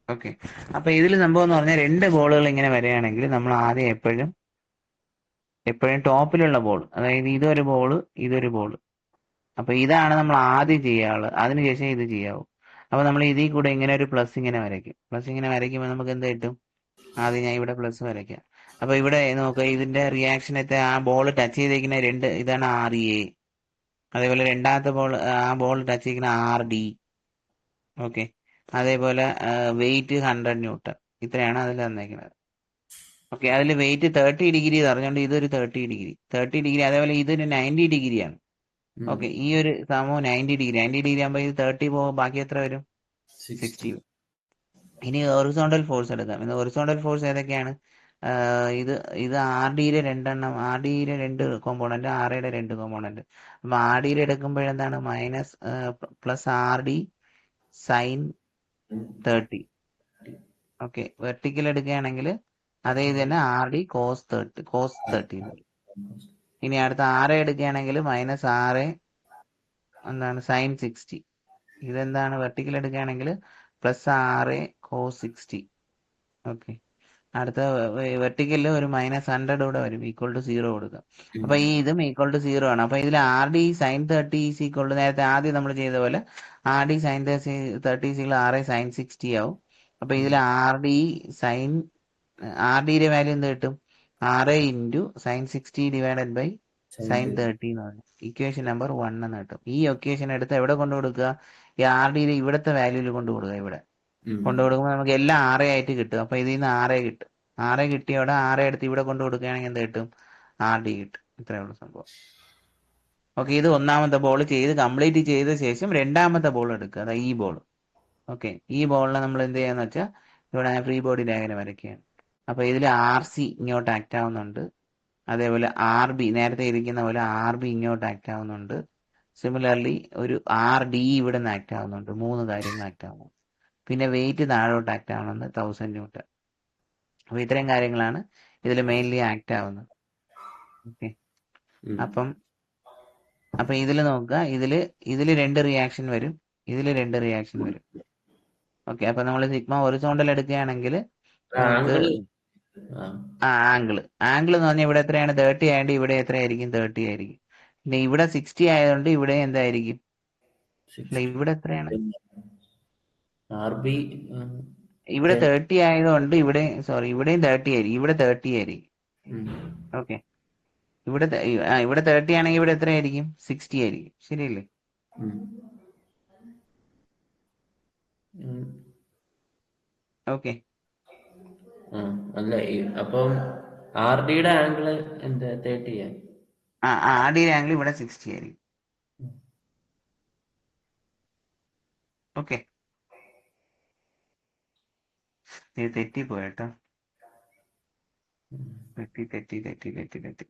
Okay. അപ്പൊ ഇതിൽ സംഭവം എന്ന് പറഞ്ഞാൽ രണ്ട് ബോളുകൾ ഇങ്ങനെ വരികയാണെങ്കിൽ നമ്മൾ ആദ്യം എപ്പോഴും ടോപ്പിലുള്ള ബോൾ, അതായത് ഇതൊരു ബോള് ഇതൊരു ബോള്, അപ്പൊ ഇതാണ് നമ്മൾ ആദ്യം ചെയ്യാനുള്ളത്, അതിനുശേഷം ഇത് ചെയ്യാവൂ. അപ്പൊ നമ്മൾ ഇതിൽ കൂടെ ഇങ്ങനെ ഒരു പ്ലസ് ഇങ്ങനെ വരയ്ക്കും. പ്ലസ് ഇങ്ങനെ വരയ്ക്കുമ്പോൾ നമുക്ക് എന്ത് കിട്ടും? ആദ്യം ഞാൻ ഇവിടെ പ്ലസ് വരയ്ക്കാം. അപ്പൊ ഇവിടെ നോക്കുക, ഇതിന്റെ റിയാക്ഷനത്തെ ആ ബോൾ ടച്ച് ചെയ്തേക്കുന്ന രണ്ട് ഇതാണ് RA. അതേപോലെ രണ്ടാമത്തെ ബോൾ, ആ ബോൾ ടച്ച് ചെയ്തിരിക്കുന്ന RD. ഓക്കെ. അതേപോലെ വെയിറ്റ് 100 N, ഇത്രയാണ് അതിൽ തന്നേക്കുന്നത്. ഓക്കെ. അതിൽ വെയിറ്റ് 30 ഡിഗ്രി പറഞ്ഞുകൊണ്ട് ഇതൊരു 30 ഡിഗ്രി. അതേപോലെ ഇതൊരു 90 ഡിഗ്രിയാണ്. ഓക്കെ. ഈ ഒരു സംഭവം 90 ഡിഗ്രി ആകുമ്പോൾ ഇത് 30 പോകും, ബാക്കി എത്ര വരും? 60 60. വരും. ഇനി ഹൊറിസോണ്ടൽ ഫോഴ്സ് എടുക്കാം. ഇന്ന് ഹൊറിസോണ്ടൽ ഫോഴ്സ് ഏതൊക്കെയാണ്? ഇത് ഇത് RDയിലെ രണ്ടെണ്ണം, RDയിലെ രണ്ട് കോമ്പോണന്റ്, RAയുടെ രണ്ട് കോമ്പോണന്റ്. അപ്പൊ RDയിൽ എടുക്കുമ്പോഴെന്താണ്? Plus RD sine 30. Okay. Vertical എടുക്കുകയാണെങ്കിൽ അതേ ഇത് തന്നെ RD കോസ് 30 എന്ന് വരും. ഇനി അടുത്ത RA എടുക്കുകയാണെങ്കിൽ -RA എന്താണ്? സൈൻ 60. ഇതെന്താണ്? വെർട്ടിക്കൽ എടുക്കുകയാണെങ്കിൽ +RA കോസ് 60. ഓക്കെ. അടുത്ത വെർട്ടിക്കലിൽ ഒരു -100 കൂടെ വരും, =0 കൊടുക്കുക. അപ്പൊ ഈ ഇതും =0 ആണ്. അപ്പൊ ഇതിൽ RD സൈൻ 30 നേരത്തെ ആദ്യം നമ്മൾ ചെയ്ത പോലെ RD സൈൻ 30 RA സൈൻ 60 ആവും. അപ്പൊ ഇതിൽ RDയുടെ വാല്യൂ എന്ത് കിട്ടും? RA into sine 60 divided by sine 30 എന്ന് പറഞ്ഞു. ഇക്വേഷൻ നമ്പർ 1 എന്ന് കിട്ടും. ഈ ഇക്വേഷൻ എടുത്ത് എവിടെ കൊണ്ടു കൊടുക്കുക? ഈ RDയിൽ ഇവിടുത്തെ വാല്യൂവിൽ കൊണ്ടു കൊടുക്കുക. ഇവിടെ കൊണ്ടു കൊടുക്കുമ്പോൾ നമുക്ക് എല്ലാം RA ആയിട്ട് കിട്ടും. അപ്പൊ ഇതിൽ നിന്ന് RA കിട്ടും. RA കിട്ടിയോടെ RA എടുത്ത് ഇവിടെ കൊണ്ടു കൊടുക്കുകയാണെങ്കിൽ എന്ത് കിട്ടും? RD കിട്ടും. ഇത്രയേ ഉള്ളൂ സംഭവം. ഓക്കെ. ഇത് ഒന്നാമത്തെ ബോൾ ചെയ്ത് കംപ്ലീറ്റ് ചെയ്ത ശേഷം രണ്ടാമത്തെ ബോൾ എടുക്കുക. അതായത് ഈ ബോൾ. ഓക്കെ. ഈ ബോളിനെ നമ്മൾ എന്ത് ചെയ്യാന്ന് വെച്ചാൽ ഇവിടെ ഫ്രീ ബോഡി ഡയഗ്രം വരയ്ക്കുകയാണ്. അപ്പൊ ഇതിൽ RC ഇങ്ങോട്ട് ആക്ട് ആവുന്നുണ്ട്. അതേപോലെ RB നേരത്തെ ഇരിക്കുന്ന പോലെ RB ഇങ്ങോട്ട് ആക്ട് ആവുന്നുണ്ട്. സിമിലർലി ഒരു RD ഇവിടെ നിന്ന് ആക്ട് ആവുന്നുണ്ട്. മൂന്ന് കാര്യങ്ങൾ ആക്ട് ആവുന്നു. പിന്നെ വെയിറ്റ് താഴോട്ട് ആക്ട് ആവുന്നത് 1000 N. അപ്പൊ ഇത്രയും കാര്യങ്ങളാണ് ഇതിൽ മെയിൻലി ആക്ട് ആവുന്നത്. ഓക്കെ. അപ്പം ഇതിൽ നോക്കുക, ഇതില് രണ്ട് റിയാക്ഷൻ വരും, ഇതില് രണ്ട് റിയാക്ഷൻ വരും. ഓക്കെ. അപ്പൊ നമ്മൾ സിഗ്മ ഹൊറിസോണ്ടൽ എടുക്കുകയാണെങ്കിൽ നമുക്ക് ആംഗിള്. ആംഗിൾ എന്ന് പറഞ്ഞാൽ ഇവിടെ എത്രയാണ്? 30 ആയതുകൊണ്ട് ഇവിടെ എത്രയായിരിക്കും? 30 ആയിരിക്കും. പിന്നെ ഇവിടെ 60 ആയതുകൊണ്ട് ഇവിടെ എന്തായിരിക്കും? അല്ല, ഇവിടെ എത്രയാണ്? RB ഇവിടെ 30 ആയതുകൊണ്ട് ഇവിടെ, സോറി, ഇവിടെയും 30 ആയിരിക്കും. ഇവിടെ 30 ആയിരിക്കും. ഓക്കെ. ഇവിടെ 30 ആണെങ്കിൽ ഇവിടെ എത്രയായിരിക്കും? 60 ആയിരിക്കും. ശരിയല്ലേ? ഓക്കെ. അല്ല അപ്പം RDയുടെ ആംഗിള് എന്താ 30 ആദ്യ ആംഗിൾ ഇവിടെ 60 ആയിരിക്കും. ഓക്കെ. ഇത് തെറ്റിപ്പോയട്ടോ. തെറ്റി.